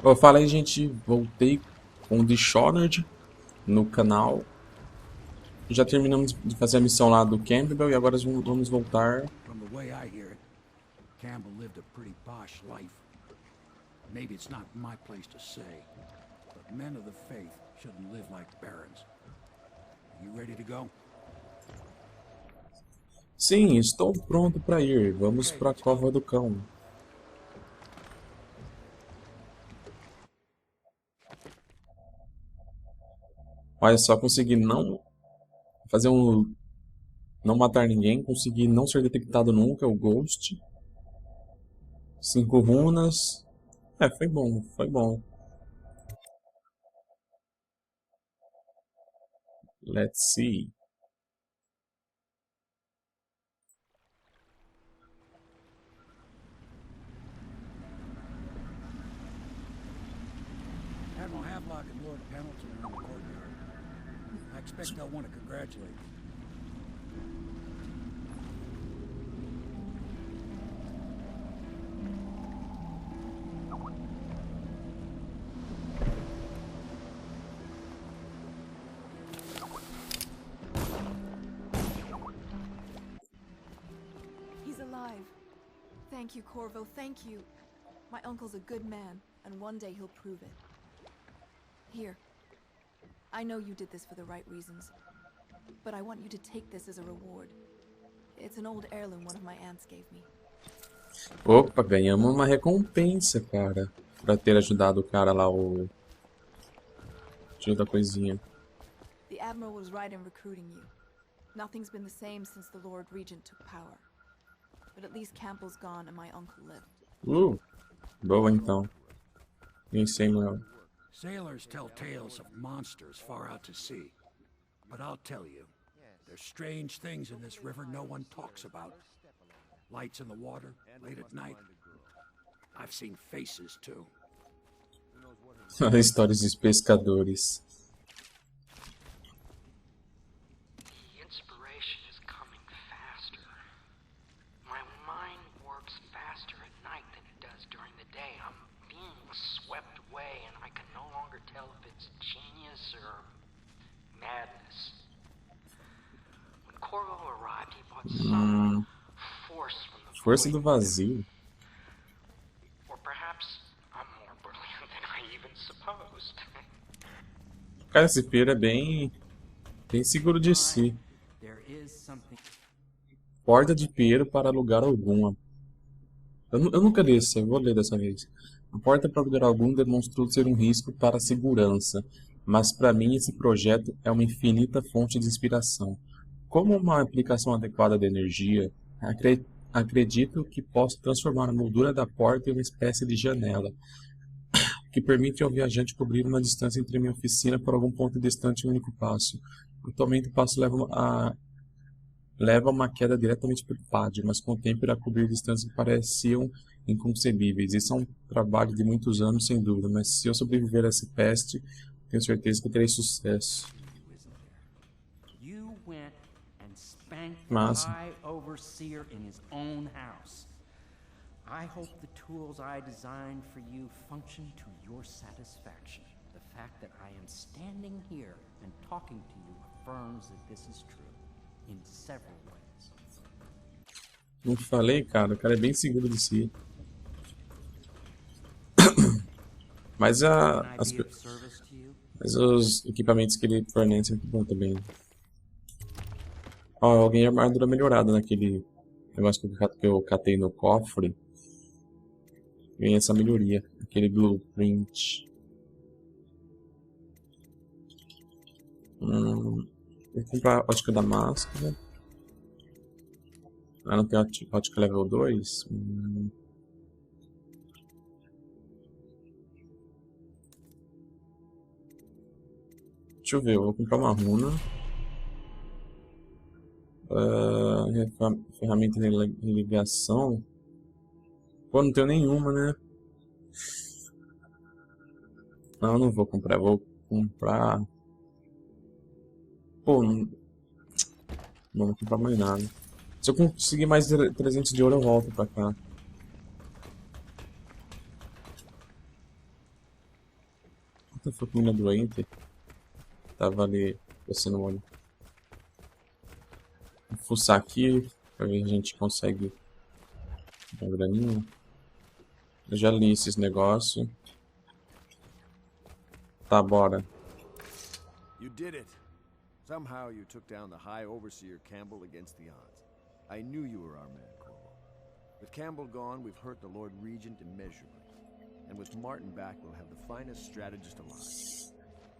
Eu falei, gente, voltei com o Dishonored no canal. Já terminamos de fazer a missão lá do Campbell e agora vamos voltar. From the way I hear it, Campbell lived a pretty posh life. Maybe it's not my place to say, but men of the faith shouldn't live like barons. You ready to go? Sim, estou pronto para ir. Vamos para a Cova do Cão. Olha só, consegui não fazer um. Não matar ninguém, consegui não ser detectado nunca, o Ghost. 5 runas. É, foi bom, foi bom. Let's see. Admiral Havelock and Lord Pendleton are in the courtyard. I expect they'll want to congratulate you. He's alive. Thank you, Corvo, thank you. My uncle's a good man, and one day he'll prove it. Here. I know you did this for the right reasons, but I want you to take this as a reward. It's an old heirloom one of my aunts gave me. Opa, ganhamos uma recompensa, cara. Pra ter ajudado o cara lá, o tio da coisinha. The Admiral was right in recruiting you. Nothing's been the same since the Lord Regent took power. But at least Campbell's gone and my uncle lived. Boa então. Nem sei, não. Sailors tell tales of monsters far out to sea. But I'll tell you, there's strange things in this river no one talks about. Lights in the water, late at night. I've seen faces, too. Histórias dos pescadores. The inspiration is coming faster. My mind works faster at night than it does during the day. I'm being swept away and I can no longer tell if it's genius or madness. When Corvo arrived, he brought some force from the Força do void. vazio. Or perhaps I'm more brilliant than I even supposed. Cara, esse feiro é bem seguro de si. There is something. Porta de Pinheiro para lugar algum. Eu nunca li isso, eu vou ler dessa vez. A porta para lugar algum demonstrou ser um risco para a segurança, mas para mim esse projeto é uma infinita fonte de inspiração. Como uma aplicação adequada de energia, acredito que posso transformar a moldura da porta em uma espécie de janela, que permite ao viajante cobrir uma distância entre minha oficina por algum ponto distante em um único passo. Atualmente o passo leva a uma queda diretamente para o pádio, mas com o tempo irá cobrir distâncias que pareciam inconcebíveis. Isso é um trabalho de muitos anos, sem dúvida, mas se eu sobreviver a essa peste, tenho certeza que terei sucesso. You went and spanked the Massa. high overseer in his own house. I hope the tools I designed for you function to your satisfaction. The fact that I am standing here and talking to you affirms that this is true in several ways. Não falei, cara, o cara é bem seguro de si. Mas, Can I be of service to you? mas os equipamentos que ele fornece é muito bom também. Ó, eu ganhei armadura melhorada naquele negócio que eu catei no cofre. Ganhei essa melhoria, aquele blueprint. Vou comprar a ótica da máscara. Ah, não tem ótica level 2? Deixa eu ver, eu vou comprar uma runa. Ferramenta de ligação. Pô, não tenho nenhuma, né? Não, eu não vou comprar, eu vou comprar... Pô, não vou comprar mais nada. Se eu conseguir mais 300 de ouro, eu volto pra cá. Puta, foi menina doente. Tava ali descendo o olho. Vou fuçar aqui pra ver se a gente consegue uma graninha. Eu já li esses negócios. Tá, bora. You did it. Somehow you took down the High Overseer Campbell against the odds. I knew you were our man, Corvo. With Campbell gone, we've hurt the Lord Regent immeasurably. And with Martin back, we'll have the finest strategist alive.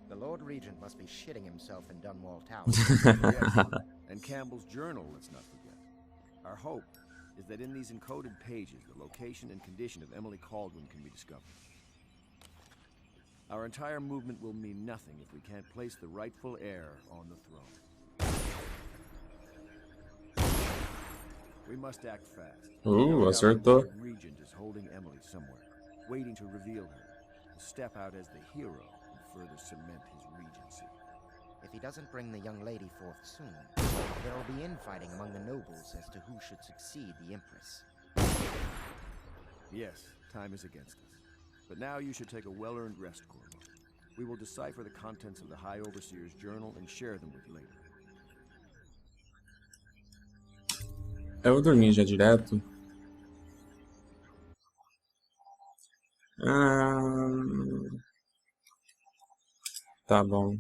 The Lord Regent must be shitting himself in Dunwall Tower. Yes, and Campbell's journal, let's not forget. Our hope is that in these encoded pages, the location and condition of Emily Caldwin can be discovered. Our entire movement will mean nothing if we can't place the rightful heir on the throne. We must act fast. Acertou. The Lord Regent is holding Emily somewhere, waiting to reveal her, to step out as the hero and further cement his regency. If he doesn't bring the young lady forth soon, there will be infighting among the nobles as to who should succeed the Empress. Yes, time is against us. But now you should take a well-earned rest, Corvo. We will decipher the contents of the High Overseer's journal and share them with you later. Eu vou dormir já direto. Tá bom.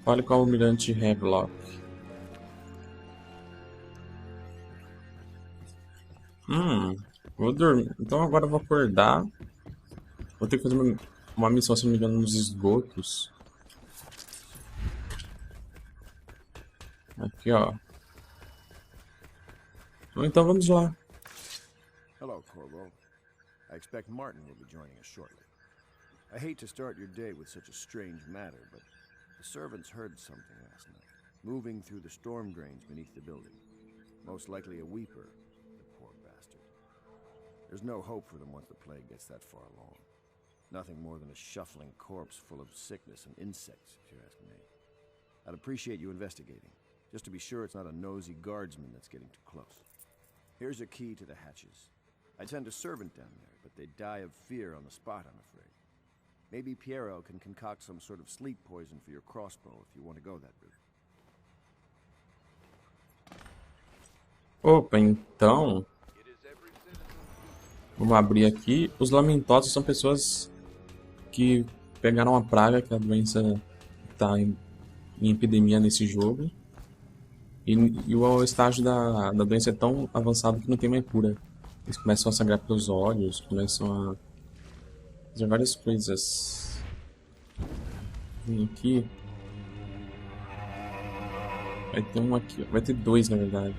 Fale com o almirante Havelock. Vou dormir. Então agora eu vou acordar. Vou ter que fazer uma missão, se não me engano, nos esgotos. Aqui, ó. Então vamos lá. Hello, Corvo. I expect Martin will be joining us shortly. I hate to start your day with such a strange matter, but the servants heard something last night, moving through the storm drains beneath the building. Most likely a weeper, the poor bastard. There's no hope for them once the plague gets that far along. Nothing more than a shuffling corpse full of sickness and insects, if you ask me. I'd appreciate you investigating, just to be sure it's not a nosy guardsman that's getting too close. Here's a key to the hatches. I'd send a servant down there, but they'd die of fear on the spot, I'm afraid. Maybe Piero can concoct some sort of sleep poison for your crossbow if you want to go that route. Opa, então... Vamos abrir aqui. Os lamentosos são pessoas que pegaram a praga, que a doença está em epidemia nesse jogo. E o estágio da doença é tão avançado que não tem mais cura. Eles começam a sangrar pelos olhos, começam a fazer várias coisas. Vem aqui. Vai ter um aqui, vai ter dois na verdade.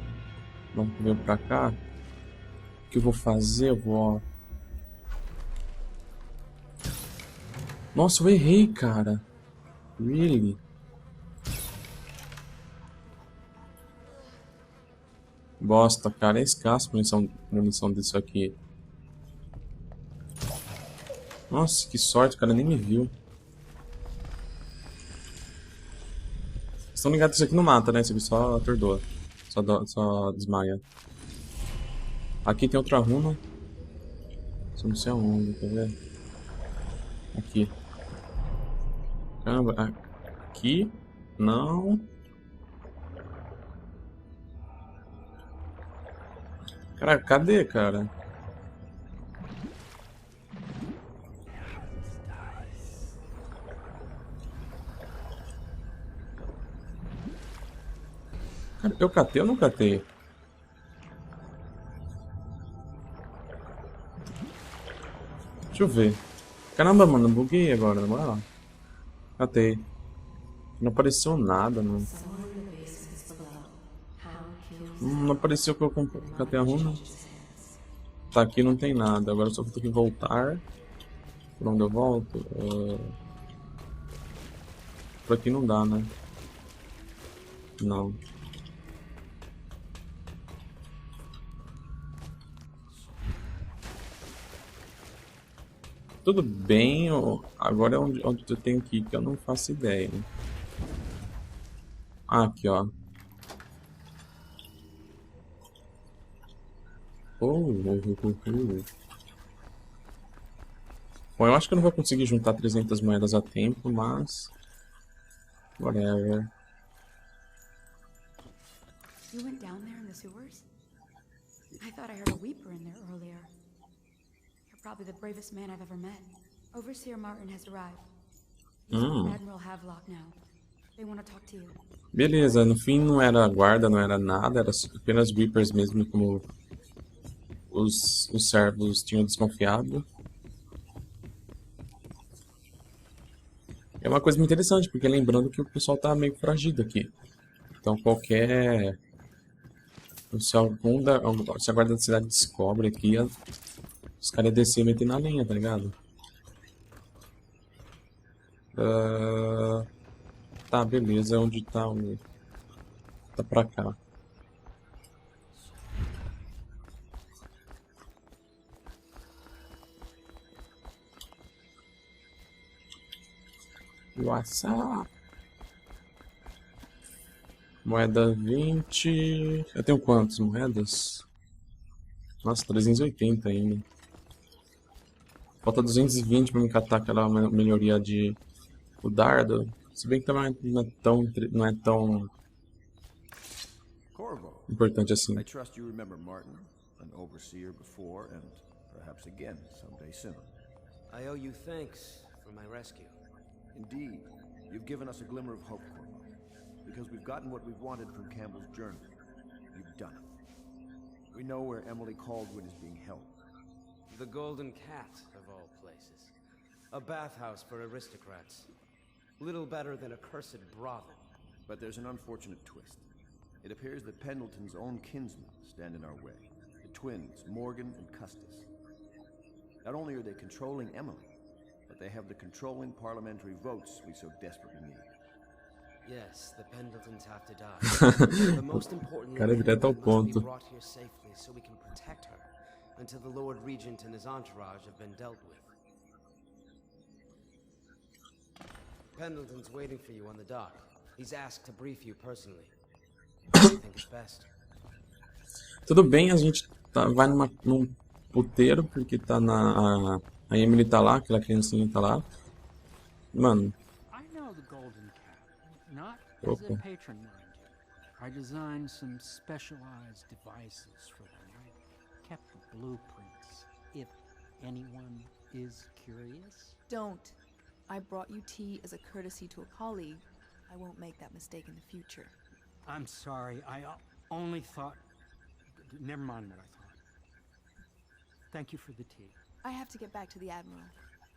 Vamos vir pra cá. O que eu vou fazer? Eu vou... Nossa, eu errei, cara. Really? Bosta, cara. É escasso munição disso aqui. Nossa, que sorte, o cara nem me viu. Vocês estão ligados que isso aqui não mata, né? Isso aqui só atordoa. Só desmaia. Aqui tem outra runa. Só não sei aonde, quer ver? Aqui. Caramba, aqui? Não. Caraca, cadê, cara? Cara, eu catei ou não catei? Deixa eu ver. Caramba, mano, buguei agora, na moral. Catei. Não apareceu nada, mano. Não apareceu que eu catei a runa. Tá, aqui não tem nada. Agora eu só vou ter que voltar. Por onde eu volto? Por aqui não dá, né? Não. Tudo bem, agora é onde eu tenho que ir, que eu não faço ideia. Ah, aqui, ó. Bom, eu acho que eu não vou conseguir juntar 300 moedas a tempo, mas... whatever. You went down there in the sewers? I thought I heard a weeper in there earlier. You're probably the bravest man I've ever met. Overseer Martin has arrived. He's with Admiral Havelock now. They want to talk to you. Beleza, no fim não era guarda, não era nada, era apenas Reapers mesmo, como os servos tinham desconfiado. É uma coisa muito interessante, porque lembrando que o pessoal tá meio foragido aqui. Então qualquer... Se a guarda da cidade descobre aqui, os caras iam descer e meter na lenha, tá ligado? Tá, beleza, onde tá o... Tá pra cá. WhatsApp. Moeda 20. Eu tenho quantas moedas? Nossa, 380 ainda. Falta 220 pra me catar aquela melhoria de... o dardo. Se bem que também não é tão Corvo, importante assim. I trust you remember Martin, an overseer before and perhaps again someday soon. I owe you thanks for my rescue. Indeed, you've given us a glimmer of hope, Corvo. Because we've gotten what we've wanted from Campbell's journal. You've done it. We know where Emily Caldwin is being held. The Golden Cat, of all places. A bathhouse for aristocrats. Little better than a cursed brothel. But there's an unfortunate twist. It appears that Pendleton's own kinsmen stand in our way. The twins, Morgan and Custis. Not only are they controlling Emily, but they have the controlling parliamentary votes we so desperately need. Yes, the Pendletons have to die. The most important Cara, thing direto ao must be ponto. brought here safely so we can protect her until the Lord Regent and his entourage have been dealt with. Pendleton's waiting for you on the dock. He's asked to brief you personally. I think it's best. Tudo bem, a gente vai num puteiro, porque tá a Emily tá lá, aquela criancinha tá lá. Mano, I know the Golden Cat, not as a patron, mind you. I designed some specialized devices for them. I kept the blueprints, if anyone is curious. Don't. I brought you tea as a courtesy to a colleague. I won't make that mistake in the future. I'm sorry, I only thought... Never mind what I thought. Thank you for the tea. I have to get back to the Admiral.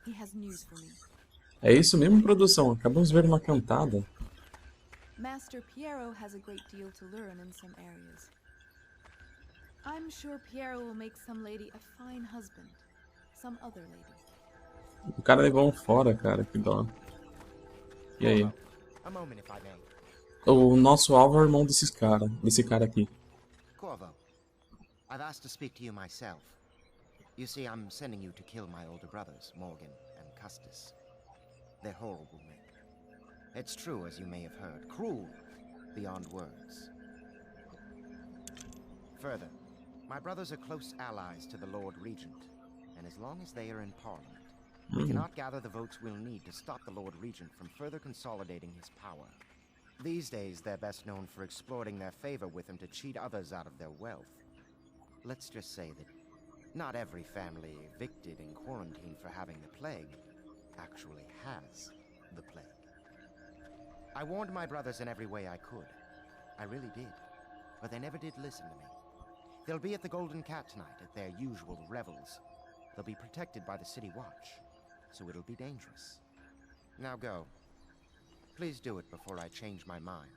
He has news for me. é isso mesmo, produção. Acabamos de ver uma cantada. Master Piero has a great deal to learn in some areas. I'm sure Piero will make some lady a fine husband. Some other lady. O cara levou um fora, cara, que dó. E aí? A moment, if I may. O nosso alvo é o irmão desse cara aqui. Corvo, I've asked to speak to you myself. You see, I'm sending you to kill my older brothers, Morgan and Custis. They're horrible men. It's true, as you may have heard, cruel beyond words. Further, my brothers are close allies to the Lord Regent, and as long as they are in Parliament, we cannot gather the votes we'll need to stop the Lord Regent from further consolidating his power. These days, they're best known for exploiting their favor with him to cheat others out of their wealth. Let's just say that not every family evicted and quarantined for having the plague actually has the plague. I warned my brothers in every way I could. I really did. But they never did listen to me. They'll be at the Golden Cat tonight at their usual revels. They'll be protected by the City Watch, so it'll be dangerous. Now go. Please do it before I change my mind.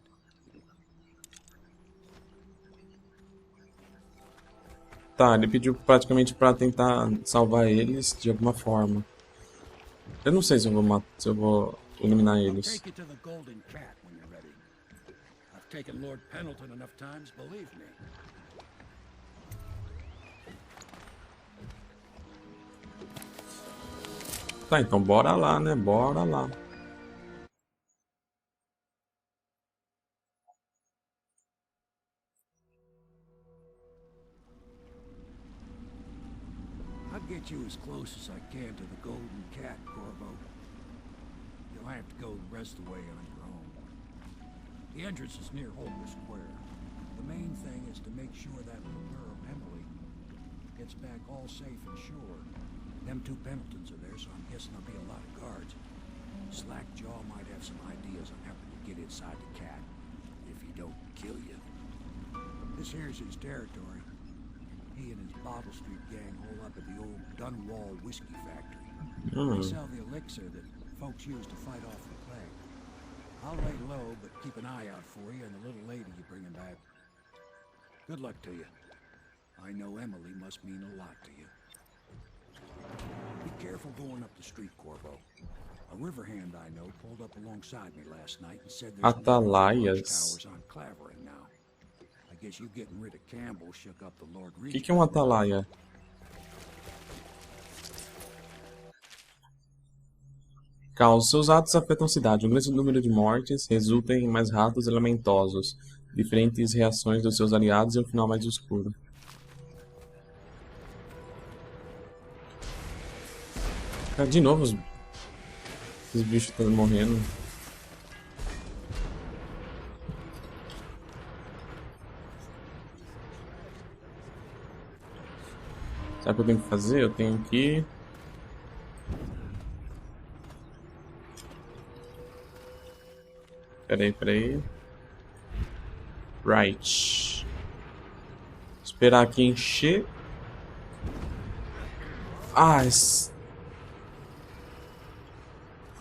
Tá, ele pediu praticamente pra tentar salvar eles de alguma forma. Eu não sei se eu vou eliminar I'll eles. take you to the Golden Cat when you're ready. I've taken Lord Pendleton enough times, believe me. Tá, então bora lá, né? Bora lá. I'd get you as close as I can to the Golden Cat, Corvo. You'll have to go the rest of the way on your own. The entrance is near Holker Square. The main thing is to make sure that little girl, Emily, gets back all safe and sure. Them two Pendletons are there, so I'm guessing there'll be a lot of guards. Slackjaw might have some ideas on how to get inside the cat, if he don't kill you. This here's his territory. He and his Bottle Street gang hole up at the old Dunwall whiskey factory. They sell the elixir that folks use to fight off the plague. I'll lay low, but keep an eye out for you and the little lady you bring him back. Good luck to you. I know Emily must mean a lot to you. Be careful going up the street, Corvo. A river hand I know pulled up alongside me last night and said there's towers on Clavering now. I guess you getting rid of Campbell shook up the Lord Regent. Que é um atalaia? Caos. Seus atos afetam a cidade. Um grande número de mortes resulta em mais ratos e lamentosos, diferentes reações dos seus aliados e um final mais escuro. Cara, de novo, esses bichos estão morrendo. Sabe o que eu tenho que fazer? Eu tenho que... Peraí. Right. Esperar aqui encher.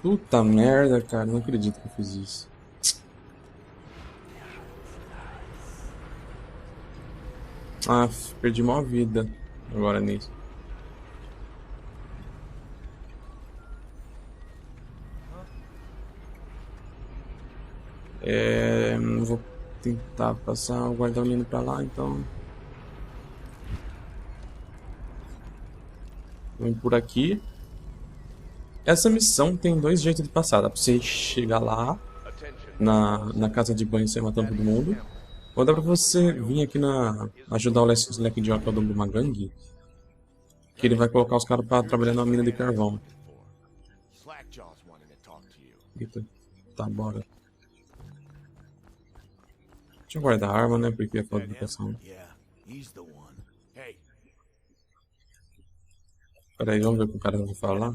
Puta merda, cara. Não acredito que eu fiz isso. Perdi uma vida agora nisso. Vou tentar passar o guarda-menino pra lá, então. Vamos por aqui. Essa missão tem dois jeitos de passar. Dá pra você chegar lá na casa de banho e sair matando todo mundo. Ou dá pra você vir aqui ajudar o Slackjaw, que é o dono de uma gangue, que ele vai colocar os caras pra trabalhar na mina de carvão. Eita. Tá, bora. Deixa eu guardar a arma, né? Porque é falta de educação. Peraí, vamos ver o que o cara vai falar.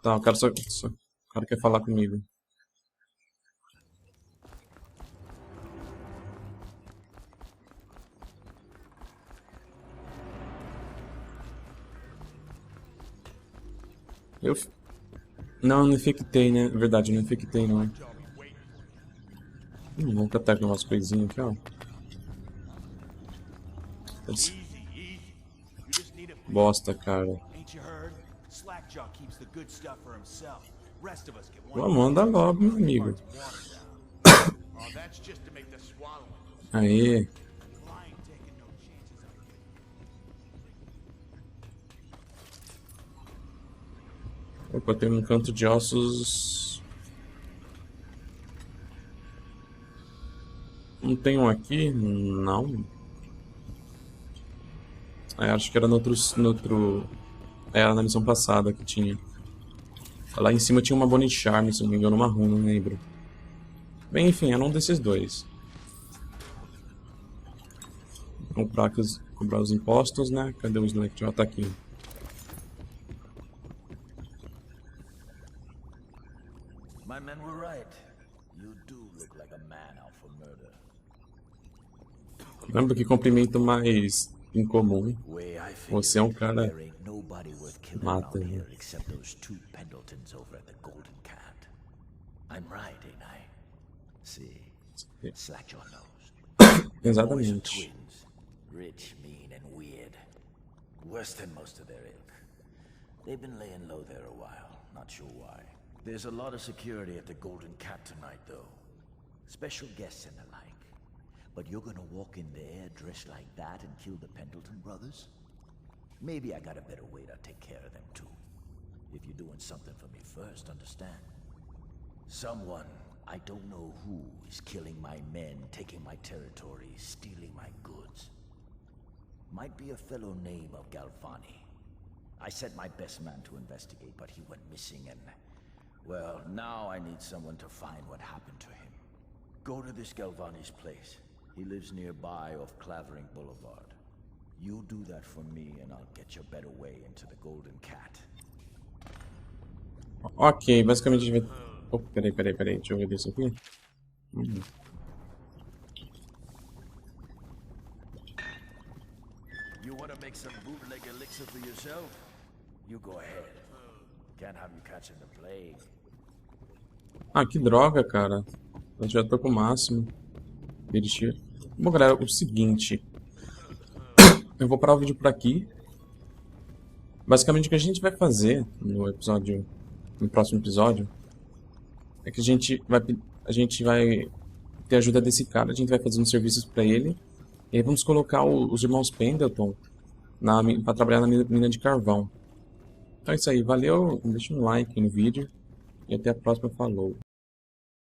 Tá, o cara o cara quer falar comigo. Não infectei, né? Verdade, não infectei, não. Vamos catar umas coisinhas aqui, ó. Bosta, cara. Vamos, anda logo, meu amigo. Aê. Opa, tem um canto de ossos. Não tem um aqui? Não. Acho que era no outro... Era na missão passada que tinha. Lá em cima tinha uma Bonnie Charm, se não me engano, uma runa, não lembro. Bem, enfim, era um desses dois. Comprar os impostos, né? Cadê o Slackjaw? Tá aqui. My men were right. You do look like a man out for murder. Lembra que cumprimento mais incomum? Você é um cara mata, né? Except those two Pendletons over at the Golden Cat. I'm right, ain't I? See, Slackjaw knows. Exatamente. Twins, rich, mean, and weird. Worse than most of their ilk. They've been laying low there a while. Not sure why. There's a lot of security at the Golden Cat tonight, though. Special guests and the like. But you're gonna walk in there dressed like that and kill the Pendleton brothers? Maybe I got a better way to take care of them, too. If you're doing something for me first, understand? Someone, I don't know who, is killing my men, taking my territory, stealing my goods. Might be a fellow named of Galvani. I sent my best man to investigate, but he went missing and... Well, now I need someone to find what happened to him. Go to this Galvani's place. He lives nearby off Clavering Boulevard. You do that for me and I'll get you a better way into the Golden Cat. Ok, basicamente a gente vai... Oh, peraí, deixa eu ver isso aqui. You want to make some bootleg elixir for yourself? You go ahead. Can't have you catching the plague. Ah, que droga, cara. Eu já tô com o máximo. Bom, galera, o seguinte. Eu vou parar o vídeo por aqui. Basicamente o que a gente vai fazer no próximo episódio é que a gente vai ter a ajuda desse cara, a gente vai fazer uns serviços pra ele. E aí vamos colocar os irmãos Pendleton pra trabalhar na mina de carvão. Então é isso aí, valeu, deixa um like no vídeo e até a próxima, falou.